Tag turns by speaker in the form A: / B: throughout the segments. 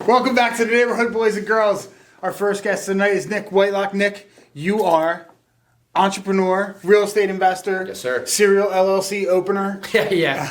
A: Welcome back to the Neighborhood Boys and Girls. Our first guest tonight is Nick Whitelock. Nick, you are entrepreneur, real estate investor.
B: Yes, sir.
A: Serial LLC opener.
B: Yeah.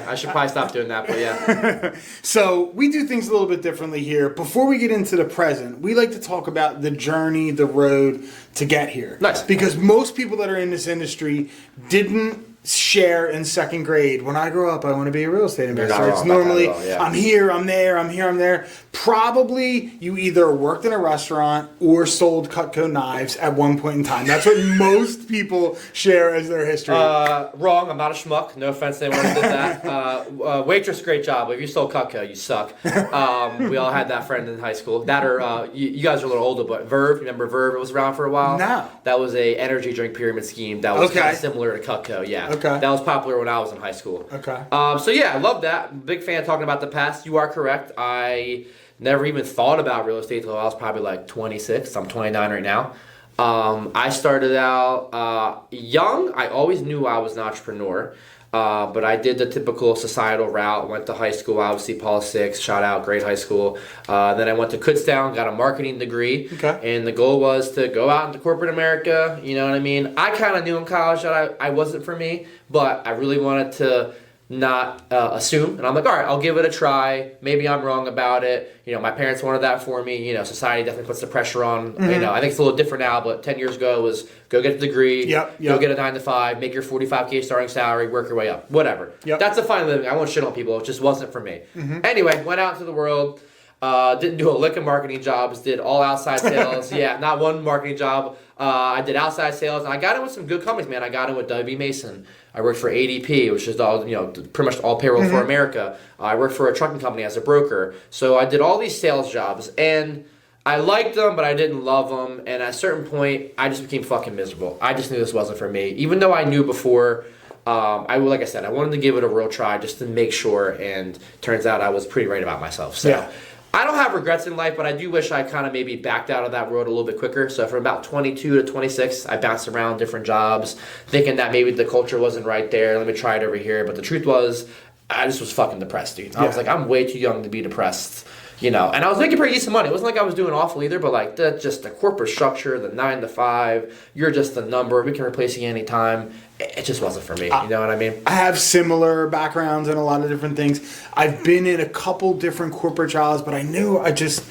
B: I should probably stop doing that, but yeah.
A: So we do things a little bit differently here. Before we get into the present, we like to talk about the journey, the road to get here.
B: Nice.
A: Because most people that are in this industry didn't share in second grade. When I grow up, I want to be a real estate investor. It's normally, I'm here, I'm there, I'm here, I'm there. Probably you either worked in a restaurant or sold Cutco knives at one point in time. That's what most people share as their history.
B: Wrong. I'm not a schmuck. No offense to anyone who did that. Waitress, great job. But if you sold Cutco, you suck. We all had that friend in high school. That or you guys are a little older, but Verve. Remember Verve? It was around for a while.
A: No.
B: That was a energy drink pyramid scheme that was kind of similar to Cutco. Yeah.
A: Okay.
B: That was popular when I was in high school.
A: Okay.
B: So yeah, I love that. Big fan talking about the past. You are correct. I never even thought about real estate until I was probably like 26. I'm 29 right now. I started out young. I always knew I was an entrepreneur. But I did the typical societal route. Went to high school, obviously Paul VI, shout out, great high school. Then I went to Kutztown, got a marketing degree.
A: Okay.
B: And the goal was to go out into corporate America, you know what I mean? I kind of knew in college that I wasn't for me, but I really wanted to not assume. And I'm like, all right, I'll give it a try. Maybe I'm wrong about it. You know, my parents wanted that for me. You know, society definitely puts the pressure on. You know, I think it's a little different now, but 10 years ago it was go get the degree, go get a 9 to 5, make your 45K starting salary, work your way up, whatever. That's a fine living. I won't shit on people. It just wasn't for me. Anyway, went out into the world. Didn't do a lick of marketing jobs, did all outside sales. Not one marketing job. I did outside sales, and I got in with some good companies, man. I got in with W. Mason. I worked for ADP, which is all, you know, pretty much all payroll for America. I worked for a trucking company as a broker. So I did all these sales jobs, and I liked them, but I didn't love them. And at a certain point, I just became fucking miserable. I just knew this wasn't for me, even though I knew before. Like I said, I wanted to give it a real try just to make sure, and turns out I was pretty right about myself. So I don't have regrets in life, but I do wish I kind of maybe backed out of that road a little bit quicker. So from about 22 to 26, I bounced around different jobs, thinking that maybe the culture wasn't right there. Let me try it over here. But the truth was, I just was fucking depressed, dude. I was like, I'm way too young to be depressed. You know, and I was making pretty decent money. It wasn't like I was doing awful either, but like just the corporate structure, the 9 to 5, you're just a number. We can replace you anytime. It just wasn't for me. You know what I mean?
A: I have similar backgrounds in a lot of different things. I've been in a couple different corporate jobs, but I knew I just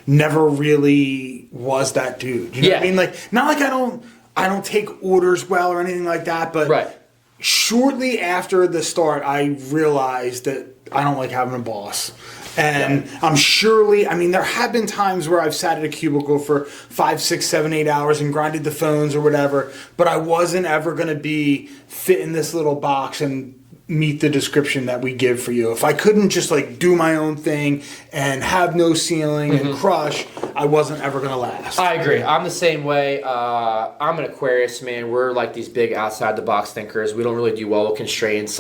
A: never really was that dude. You know what I mean? Like, not like I don't take orders well or anything like that, but shortly after the start, I realized that I don't like having a boss. And there have been times where I've sat at a cubicle for 5, 6, 7, 8 hours and grinded the phones or whatever, but I wasn't ever going to fit in this little box and meet the description that we give for you. If I couldn't just like do my own thing and have no ceiling and crush, I wasn't ever going to last.
B: I agree. I'm the same way. I'm an Aquarius, man. We're like these big outside the box thinkers. We don't really do well with constraints.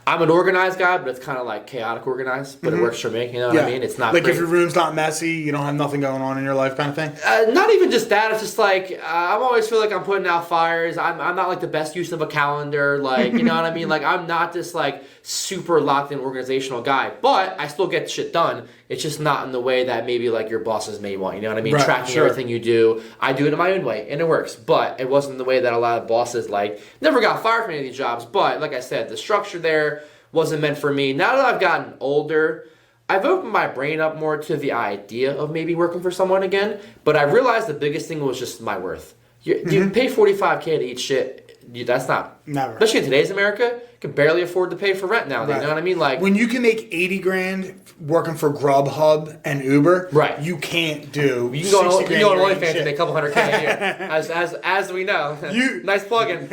B: I'm an organized guy, but it's kind of like chaotic organized, but it works for me. You know what I mean? It's not
A: like if your room's not messy, you don't have nothing going on in your life kind of thing?
B: Not even just that. It's just like, I always feel like I'm putting out fires. I'm not like the best use of a calendar. Like, you know what I mean? Like, I'm not this like super locked in organizational guy, but I still get shit done. It's just not in the way that maybe like your bosses may want. You know what I mean? Tracking everything you do. I do it in my own way, and it works. But it wasn't the way that a lot of bosses like. Never got fired from any of these jobs, but like I said, the structure there wasn't meant for me. Now that I've gotten older, I've opened my brain up more to the idea of maybe working for someone again, but I realized the biggest thing was just my worth. You pay $45K to eat shit. That's not...
A: Never.
B: Especially in today's America, you can barely afford to pay for rent nowadays. You know what I mean? Like,
A: when you can make 80 grand working for Grubhub and Uber, you can't do.
B: You can go on OnlyFans and make a couple $100K a year, as we know. Nice plug-in.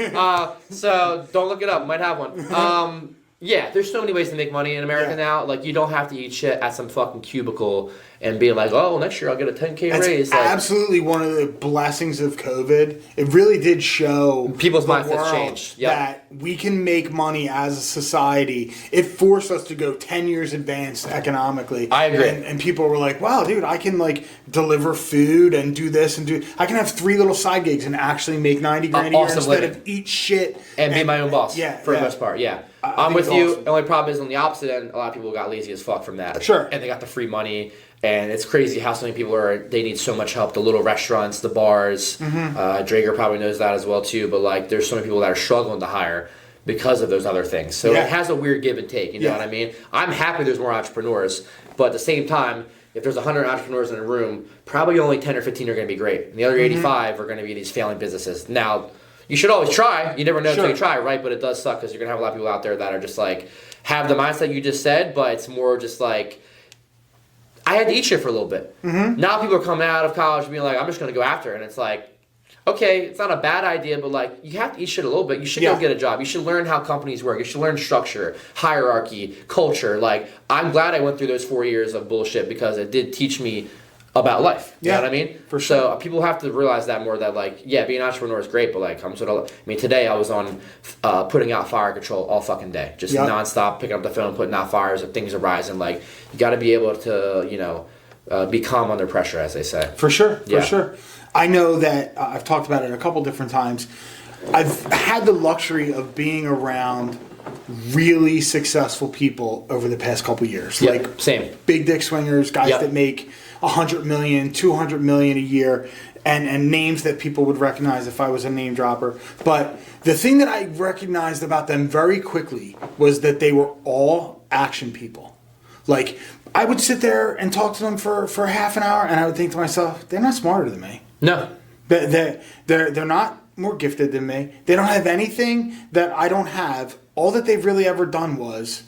B: So don't look it up. Might have one. There's so many ways to make money in America now. Like, you don't have to eat shit at some fucking cubicle and be like, oh, well, next year I'll get a 10K raise. Like,
A: absolutely one of the blessings of COVID. It really did show
B: people's mindsets change.
A: That we can make money as a society. It forced us to go 10 years advanced economically.
B: I agree.
A: And people were like, wow, dude, I can like deliver food and do this and do. I can have 3 little side gigs and actually make 90 grand a year instead of eat shit
B: and be my own boss. For the most part. I'm with you. Awesome. The only problem is on the opposite end, a lot of people got lazy as fuck from that.
A: Sure.
B: And they got the free money. And it's crazy how so many people they need so much help. The little restaurants, the bars. Drager probably knows that as well too. But like, there's so many people that are struggling to hire because of those other things. So it has a weird give and take. You know what I mean? I'm happy there's more entrepreneurs, but at the same time, if there's 100 entrepreneurs in a room, probably only 10 or 15 are going to be great, and the other 85 are going to be these failing businesses. Now, you should always try. You never know until you try, right? But it does suck because you're going to have a lot of people out there that are just like have the mindset you just said, but it's more just like, I had to eat shit for a little bit. Now people are coming out of college and being like, I'm just going to go after it. And it's like, okay, it's not a bad idea, but like, you have to eat shit a little bit. You should go get a job. You should learn how companies work. You should learn structure, hierarchy, culture. Like, I'm glad I went through those 4 years of bullshit because it did teach me about life. You know what I mean?
A: For sure.
B: So people have to realize that more, that like, yeah, being an entrepreneur is great, but like, today I was on putting out fire control all fucking day. Just nonstop, picking up the phone, putting out fires, if things are rising. Like, you got to be able to, you know, be calm under pressure, as they say.
A: For sure. For sure. I know that I've talked about it a couple different times. I've had the luxury of being around really successful people over the past couple years.
B: Like, same.
A: Big dick swingers, guys that make $100 million, $200 million a year, and names that people would recognize if I was a name dropper. But the thing that I recognized about them very quickly was that they were all action people. Like, I would sit there and talk to them for half an hour, and I would think to myself, they're not smarter than me.
B: No.
A: They're not more gifted than me. They don't have anything that I don't have. All that they've really ever done was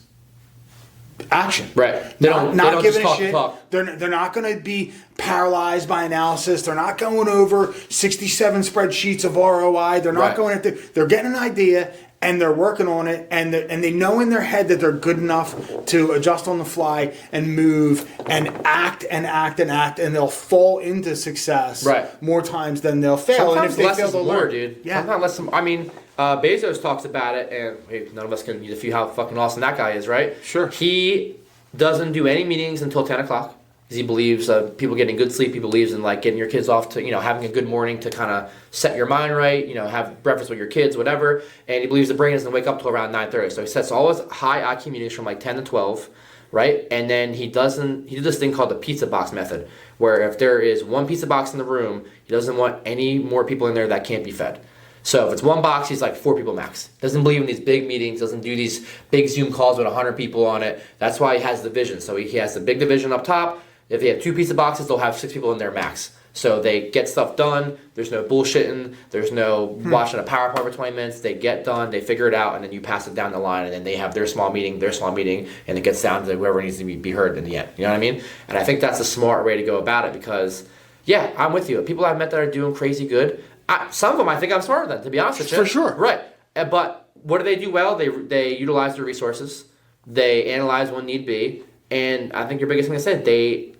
A: action.
B: Right.
A: They don't giving
B: just
A: a shit.
B: Talk.
A: They're not going to be paralyzed by analysis. They're not going over 67 spreadsheets of ROI. They're not going into. They're getting an idea and they're working on it, and they know in their head that they're good enough to adjust on the fly and move and act, and they'll fall into success more times than they'll fail.
B: Sometimes
A: and if
B: less
A: they fail,
B: is
A: they'll
B: more,
A: learn.
B: dude.
A: Yeah.
B: Sometimes less. I mean, Bezos talks about it, and hey, none of us can defeat how fucking awesome that guy is, right?
A: Sure.
B: He doesn't do any meetings until 10 o'clock. He believes people getting good sleep. He believes in like getting your kids off to, you know, having a good morning to kind of set your mind right, you know, have breakfast with your kids, whatever. And he believes the brain doesn't wake up till around 9:30. So he sets all his high IQ meetings from like 10 to 12, right? And then he did this thing called the pizza box method, where if there is one pizza box in the room, he doesn't want any more people in there that can't be fed. So if it's one box, he's like 4 people max. Doesn't believe in these big meetings, doesn't do these big Zoom calls with 100 people on it. That's why he has the vision. So he has the big division up top. If they have 2 pizza boxes, they'll have 6 people in there max. So they get stuff done. There's no bullshitting. There's no watching a PowerPoint for 20 minutes. They get done. They figure it out, and then you pass it down the line, and then they have their small meeting, and it gets down to whoever needs to be heard in the end. You know what I mean? And I think that's a smart way to go about it because, yeah, I'm with you. People I've met that are doing crazy good, some of them I think I'm smarter than, to be honest with you.
A: For sure.
B: Right. But what do they do well? They utilize their resources. They analyze when need be. And I think your biggest thing I said, they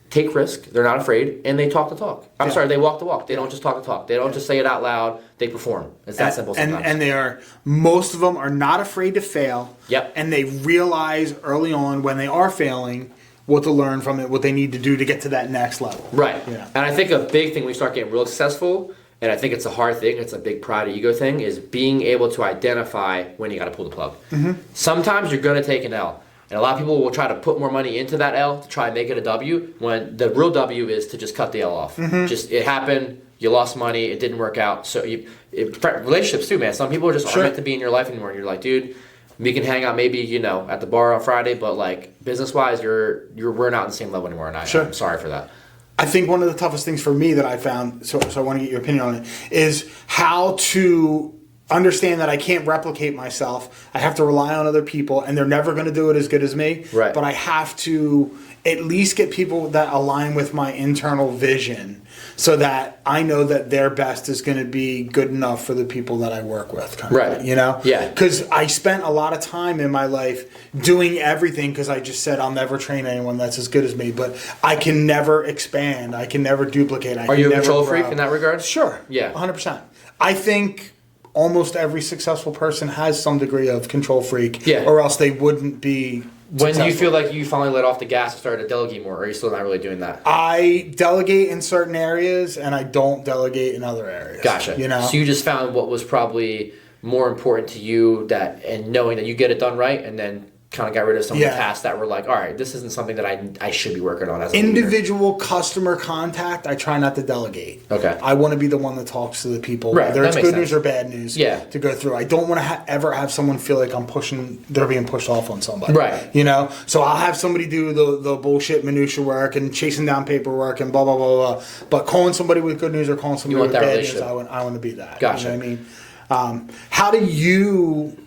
B: take risk, they're not afraid, and they talk the talk. I'm sorry, they walk the walk. They don't just talk the talk. They don't just say it out loud, they perform. It's that simple sometimes.
A: And most of them are not afraid to fail.
B: Yep.
A: And they realize early on when they are failing what to learn from it, what they need to do to get to that next level.
B: Right.
A: Yeah.
B: And I think a big thing when you start getting real successful, and I think it's a hard thing, it's a big pride ego thing, is being able to identify when you got to pull the plug. Sometimes you're going to take an L. And a lot of people will try to put more money into that L to try and make it a W, when the real W is to just cut the L off. Just, it happened, you lost money, it didn't work out. So relationships too, man. Some people just aren't meant to be in your life anymore. And you're like, dude, we can hang out maybe, you know, at the bar on Friday, but like business-wise, we're not on the same level anymore, and I'm sorry for that.
A: I think one of the toughest things for me that I found, so I want to get your opinion on it, is how to understand that I can't replicate myself. I have to rely on other people, and they're never going to do it as good as me.
B: Right.
A: But I have to at least get people that align with my internal vision so that I know that their best is going to be good enough for the people that I work with.
B: Right.
A: You know?
B: Yeah.
A: Because I spent a lot of time in my life doing everything because I just said I'll never train anyone that's as good as me, but I can never expand. I can never duplicate.
B: Are you a control freak in that regard?
A: Sure.
B: Yeah.
A: 100%. I think almost every successful person has some degree of control freak, or else they wouldn't be
B: When
A: successful.
B: do you feel like you finally let off the gas and started to delegate more, or are you still not really doing that?
A: I delegate in certain areas, and I don't delegate in other areas.
B: Gotcha.
A: You know?
B: So you just found what was probably more important to you, and knowing that you get it done right, and then kind of got rid of some of the tasks that were like, all right, this isn't something that I should be working on as a
A: individual customer contact. I try not to delegate.
B: Okay.
A: I want to be the one that talks to the people,
B: right,
A: whether it's good news or bad news. To go through. I don't want to ever have someone feel like they're being pushed off on somebody.
B: Right.
A: You know. So I'll have somebody do the bullshit minutia work and chasing down paperwork and blah blah blah blah. But calling somebody with good news or calling somebody with bad news, I want to be that.
B: Gotcha.
A: You know what I mean? How do you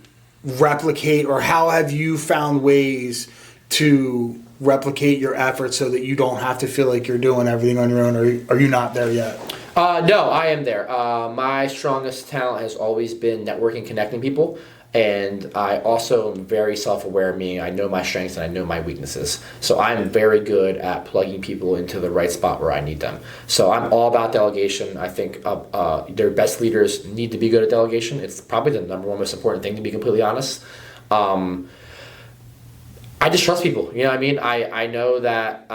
A: replicate, or how have you found ways to replicate your efforts so that you don't have to feel like you're doing everything on your own, or are you not there yet?
B: No, I am there. My strongest talent has always been networking, connecting people, and I also am very self-aware of me. I know my strengths and I know my weaknesses. So I'm very good at plugging people into the right spot where I need them. So I'm all about delegation. I think their best leaders need to be good at delegation. It's probably the number one most important thing, to be completely honest. I just trust people. You know what I mean? I know that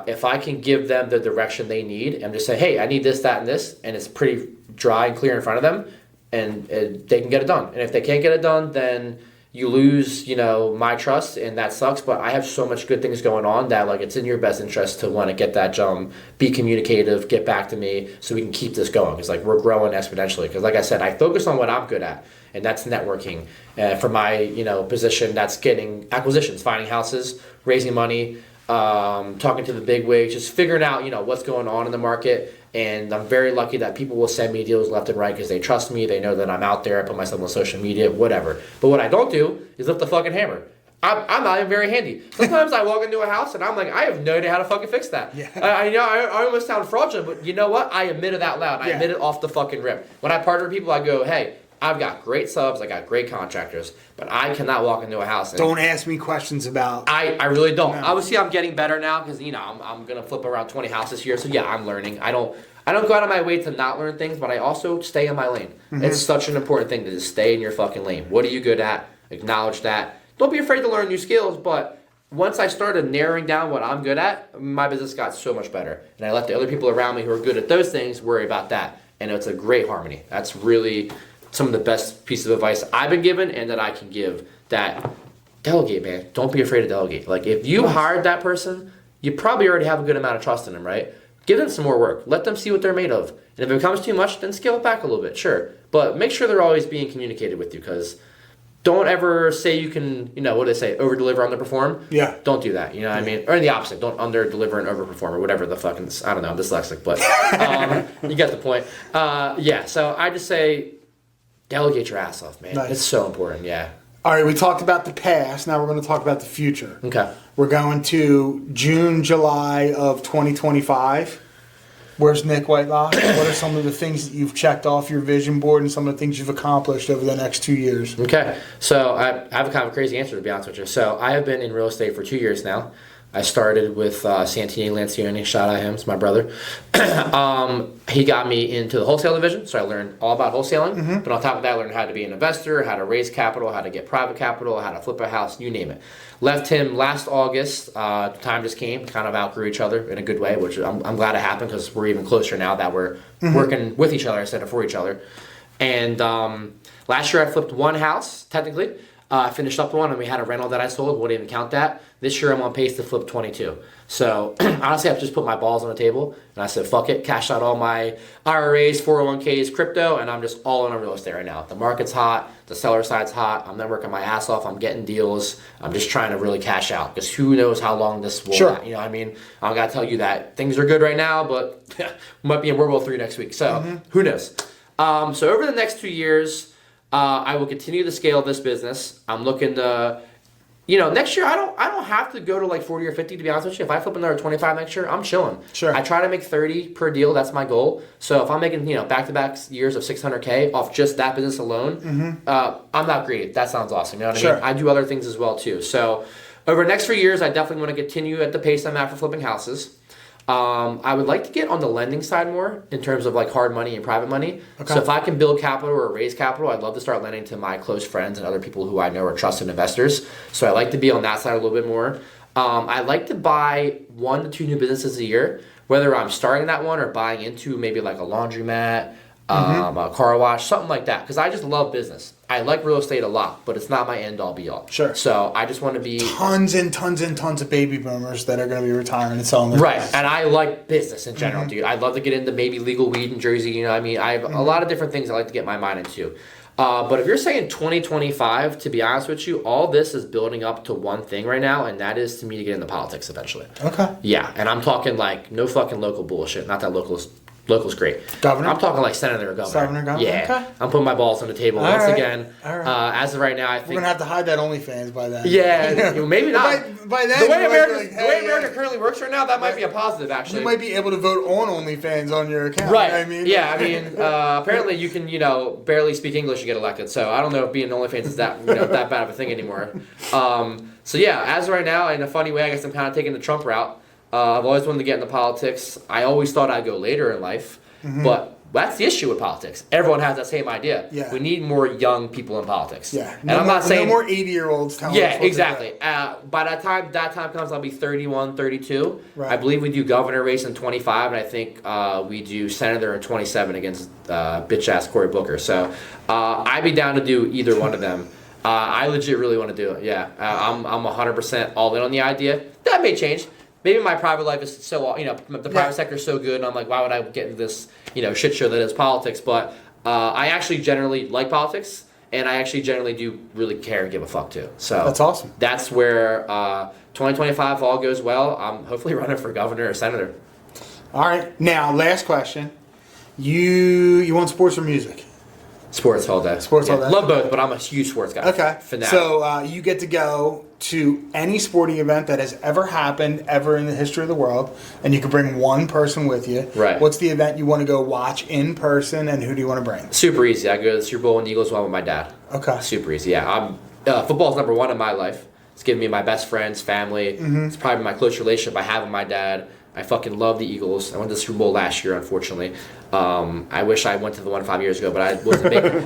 B: if I can give them the direction they need and just say, hey, I need this, that, and this, and it's pretty dry and clear in front of them, and they can get it done. And if they can't get it done, then you lose, my trust, and that sucks. But I have so much good things going on that, like, it's in your best interest to want to get that done, be communicative, get back to me, so we can keep this going. Because, like, we're growing exponentially. Because, like I said, I focus on what I'm good at, and that's networking. For my, position, that's getting acquisitions, finding houses, raising money, talking to the big wigs, just figuring out, what's going on in the market. And I'm very lucky that people will send me deals left and right because they trust me. They know that I'm out there. I put myself on social media, whatever. But what I don't do is lift the fucking hammer. I'm not even very handy. Sometimes I walk into a house and I'm like, I have no idea how to fucking fix that.
A: Yeah.
B: I almost sound fraudulent, but you know what? I admit it out loud. I admit it off the fucking rip. When I partner with people, I go, hey, I've got great subs, I got great contractors, but I cannot walk into a house. And
A: don't ask me questions about.
B: I really don't.
A: No.
B: Obviously, I'm getting better now because I'm gonna flip around 20 houses here. So yeah, I'm learning. I don't go out of my way to not learn things, but I also stay in my lane. Mm-hmm. It's such an important thing to just stay in your fucking lane. What are you good at? Acknowledge that. Don't be afraid to learn new skills. But once I started narrowing down what I'm good at, my business got so much better, and I let the other people around me who are good at those things worry about that, and it's a great harmony. That's really some of the best pieces of advice I've been given and that I can give. That delegate, man. Don't be afraid to delegate. Like, if you hired that person, you probably already have a good amount of trust in them, right? Give them some more work. Let them see what they're made of. And if it becomes too much, then scale it back a little bit, sure. But make sure they're always being communicated with you, because don't ever say you can, what do they say, over-deliver, underperform?
A: Yeah.
B: Don't do that, you know what I mean? Or the opposite, don't under-deliver and overperform, or whatever the fucking, I don't know, I'm dyslexic, but you get the point. So I just say, delegate your ass off, man. Nice. It's so important, yeah.
A: All right, we talked about the past. Now we're going to talk about the future.
B: Okay.
A: We're going to June, July of 2025. Where's Nick Whitelock? What are some of the things that you've checked off your vision board and some of the things you've accomplished over the next 2 years?
B: Okay. So I have a kind of a crazy answer, to be honest with you. So I have been in real estate for 2 years now. I started with Santini Lancioni, shout out him, it's my brother. He got me into the wholesale division, so I learned all about wholesaling. Mm-hmm. But on top of that, I learned how to be an investor, how to raise capital, how to get private capital, how to flip a house, you name it. Left him last August. Time just came, kind of outgrew each other in a good way, which I'm glad it happened, because we're even closer now that we're working with each other instead of for each other. And last year I flipped one house, technically. I finished up one, and we had a rental that I sold. Wouldn't even count that. This year I'm on pace to flip 22. So honestly, I've just put my balls on the table, and I said, fuck it, cashed out all my IRAs, 401ks, crypto, and I'm just all in on real estate right now. The market's hot. The seller side's hot. I'm not working my ass off. I'm getting deals. I'm just trying to really cash out, because who knows how long this will last. You know what I mean? I got to tell you that things are good right now, but we might be in World War III next week. So who knows? So over the next 2 years, I will continue to scale this business. I'm looking to, next year I don't have to go to like 40 or 50, to be honest with you. If I flip another 25 next year, I'm chilling.
A: Sure.
B: I try to make 30 per deal. That's my goal. So if I'm making, back-to-back years of $600K off just that business alone, I'm not greedy. That sounds awesome. You know what I mean? I do other things as well too. So over the next 3 years, I definitely want to continue at the pace I'm at for flipping houses. I would like to get on the lending side more in terms of like hard money and private money. Okay. So if I can build capital or raise capital, I'd love to start lending to my close friends and other people who I know are trusted investors. So I like to be on that side a little bit more. I like to buy 1 to 2 new businesses a year, whether I'm starting that one or buying into maybe like a laundromat, a car wash, something like that. Because I just love business. I like real estate a lot, but it's not my end all be all.
A: Sure.
B: So I just want to be
A: tons and tons and tons of baby boomers that are going to be retiring and selling their
B: right.
A: house.
B: And I like business in general, dude. I'd love to get into maybe legal weed in Jersey. You know, what I mean, I have a lot of different things I like to get my mind into. But if you're saying 2025, to be honest with you, all this is building up to one thing right now, and that is to me to get into politics eventually.
A: Okay.
B: Yeah, and I'm talking like no fucking local bullshit. Not that local's great.
A: Governor?
B: I'm talking like senator or governor.
A: Senator, governor?
B: Yeah.
A: Okay.
B: I'm putting my balls on the table
A: All
B: once
A: right.
B: again.
A: All right.
B: As of right now, I think
A: We're going to have to hide that OnlyFans by then.
B: yeah, maybe not.
A: By then,
B: the way
A: you might be
B: America,
A: like,
B: the way
A: hey,
B: America
A: yeah.
B: currently works right now, that might be a positive actually.
A: You might be able to vote on OnlyFans on your account.
B: Right.
A: You know what I mean?
B: Yeah, I mean, apparently you can, barely speak English and get elected. So I don't know if being OnlyFans is that, that bad of a thing anymore. So yeah, as of right now, in a funny way, I guess I'm kind of taking the Trump route. I've always wanted to get into politics. I always thought I'd go later in life, but that's the issue with politics. Everyone has that same idea.
A: Yeah.
B: We need more young people in politics.
A: Yeah.
B: And I'm not saying
A: no more 80-year-olds telling us
B: yeah,
A: what to
B: exactly.
A: do.
B: By that time comes, I'll be 31, 32.
A: Right.
B: I believe we do governor race in 25, and I think we do senator in 27 against bitch-ass Cory Booker. So I'd be down to do either one of them. I legit really want to do it, yeah. I'm 100% all in on the idea. That may change. Maybe my private life is so, the private sector is so good, and I'm like, why would I get into this, shit show that is politics? But I actually generally like politics, and I actually generally do really care and give a fuck too. So
A: That's awesome.
B: That's where 2025, if all goes well, I'm hopefully running for governor or senator.
A: All right. Now, last question. You want sports or music?
B: Sports all day.
A: Sports all day.
B: Love both, but I'm a huge sports guy.
A: Okay.
B: Fanatic.
A: So you get to go to any sporting event that has ever happened, ever in the history of the world, and you can bring one person with you.
B: Right.
A: What's the event you want to go watch in person, and who do you want to bring?
B: Super easy. I go to the Super Bowl and Eagles one with my dad.
A: Okay.
B: Super easy. Yeah. Football's number one in my life. It's given me my best friends, family.
A: Mm-hmm.
B: It's probably my close relationship I have with my dad. I fucking love the Eagles. I went to the Super Bowl last year, unfortunately. I wish I went to the one 5 years ago, but I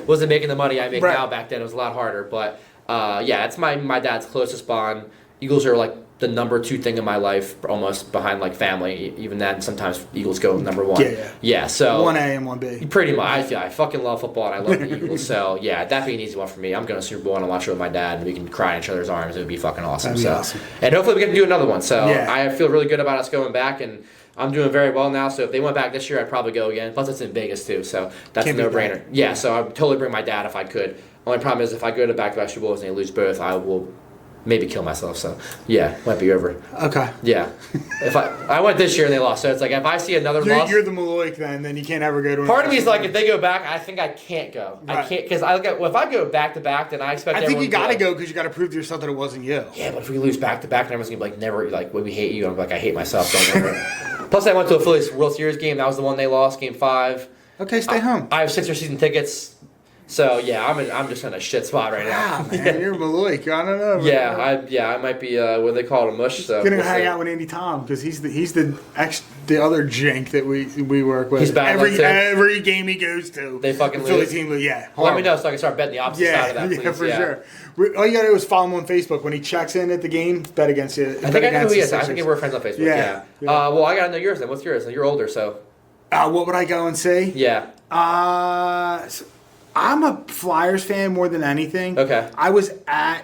B: wasn't making the money I make now. Back then, it was a lot harder. But yeah, it's my dad's closest bond. Eagles are like the number two thing in my life, almost behind like family. Even then, sometimes Eagles go number one. Yeah. So
A: 1A and 1B.
B: Pretty much. I fucking love football and I love the Eagles. So yeah, that'd be an easy one for me. I'm going to Super Bowl and I'll watch it with my dad, and we can cry in each other's arms. It would be fucking awesome.
A: That'd be awesome.
B: And hopefully we get to do another one. So
A: Yeah.
B: I feel really good about us going back, and I'm doing very well now. So if they went back this year, I'd probably go again. Plus it's in Vegas too, so that's
A: Can't
B: a
A: be
B: no-brainer.
A: bad.
B: Yeah, so I'd totally bring my dad if I could. Only problem is if I go to back-to-back Super Bowls and they lose both, I will maybe kill myself. So yeah, might be over.
A: Okay.
B: Yeah. If I went this year and they lost, so it's like if I see another loss,
A: You're the Maloik then you can't ever go to.
B: Part of me is like, if they go back, I think I can't go.
A: Right.
B: I can't because I look at if I go back to back, then I expect.
A: I think
B: everyone
A: you got to go because you got to prove to yourself that it wasn't you.
B: Yeah, but if we lose back to back, then everyone's gonna be like, never like when we hate you. I'm like, I hate myself. Don't ever. Plus, I went to a Phillies World Series game. That was the one they lost, Game 5.
A: Okay, stay home.
B: I have 6 season tickets. So yeah, I'm just in a shit spot right now.
A: Wow, man, you're Maloik. I don't know.
B: I might be what they call it, a mush. So
A: Gonna
B: we'll
A: hang
B: see.
A: out with Andy Tom because he's the other jank that we work with.
B: He's bad luck, too.
A: Every game he goes to,
B: They fucking
A: the Philly
B: lose?
A: team. Yeah,
B: Let me
A: horrible.
B: know so I can start betting the opposite side of that. Please.
A: Yeah, for sure. All you gotta do is follow him on Facebook. When he checks in at the game, bet against you.
B: I think I know who he is. I think we're friends on Facebook.
A: Yeah.
B: Well, I gotta know yours then. What's yours? You're older, so.
A: What would I go and say?
B: Yeah.
A: I'm a Flyers fan more than anything.
B: Okay.
A: I was at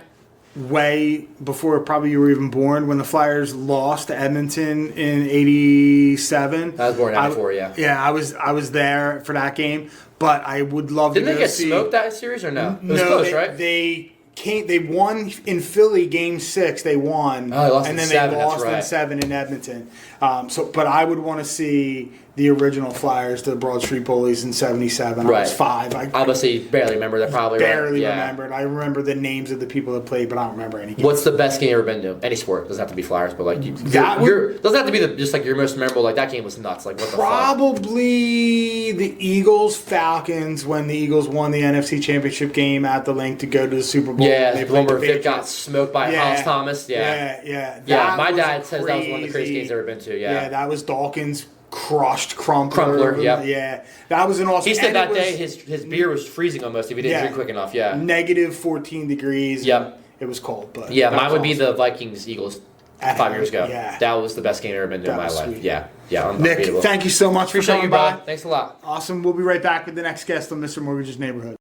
A: way before probably you were even born when the Flyers lost to Edmonton in '87.
B: I was born in '94. Yeah.
A: Yeah, I was there for that game, but I would love
B: Didn't
A: to
B: they
A: go
B: get
A: see.
B: smoked that series or no? It was
A: No,
B: close,
A: they,
B: right?
A: They won in Philly Game 6. They won,
B: Oh, they lost
A: and
B: in
A: then
B: 7,
A: they
B: that's
A: lost
B: right.
A: in 7 in Edmonton. But I would want to see the original Flyers, the Broad Street Bullies in '77. I
B: Right.
A: was 5. I
B: Obviously, barely remember that. Probably
A: barely
B: right?
A: remembered. I remember the names of the people that played, but I don't remember any games.
B: What's the best game you ever been to? Any sport doesn't have to be Flyers, but like
A: That
B: doesn't have to be just like your most memorable. Like that game was nuts. Like what the fuck?
A: Probably the Eagles Falcons when the Eagles won the NFC Championship game at the link to go to the Super Bowl.
B: Yeah,
A: They
B: the one
A: played
B: where
A: the
B: Vic got
A: Patriots.
B: smoked by Hollis Thomas. Yeah.
A: Yeah.
B: Yeah,
A: That
B: my
A: was
B: dad says that was one of the craziest games I've ever been to. Yeah.
A: that was Dawkins crushed Crumpler.
B: Crumpler, yep.
A: Yeah, that was an awesome.
B: He said
A: and
B: that
A: it was
B: day his beer was freezing almost if he didn't drink quick enough. Yeah.
A: negative 14 degrees.
B: Yep.
A: It was cold, but
B: Yeah,
A: that
B: mine
A: was
B: would be
A: awesome.
B: the Vikings Eagles 5 years ago.
A: Yeah.
B: That was the best game I've ever been to in my life.
A: Sweet.
B: Yeah.
A: Nick, thank you so much
B: Appreciate
A: for coming
B: you, bro.
A: by.
B: Thanks a lot.
A: Awesome. We'll be right back with the next guest on Mr. Mortgage's Neighborhood.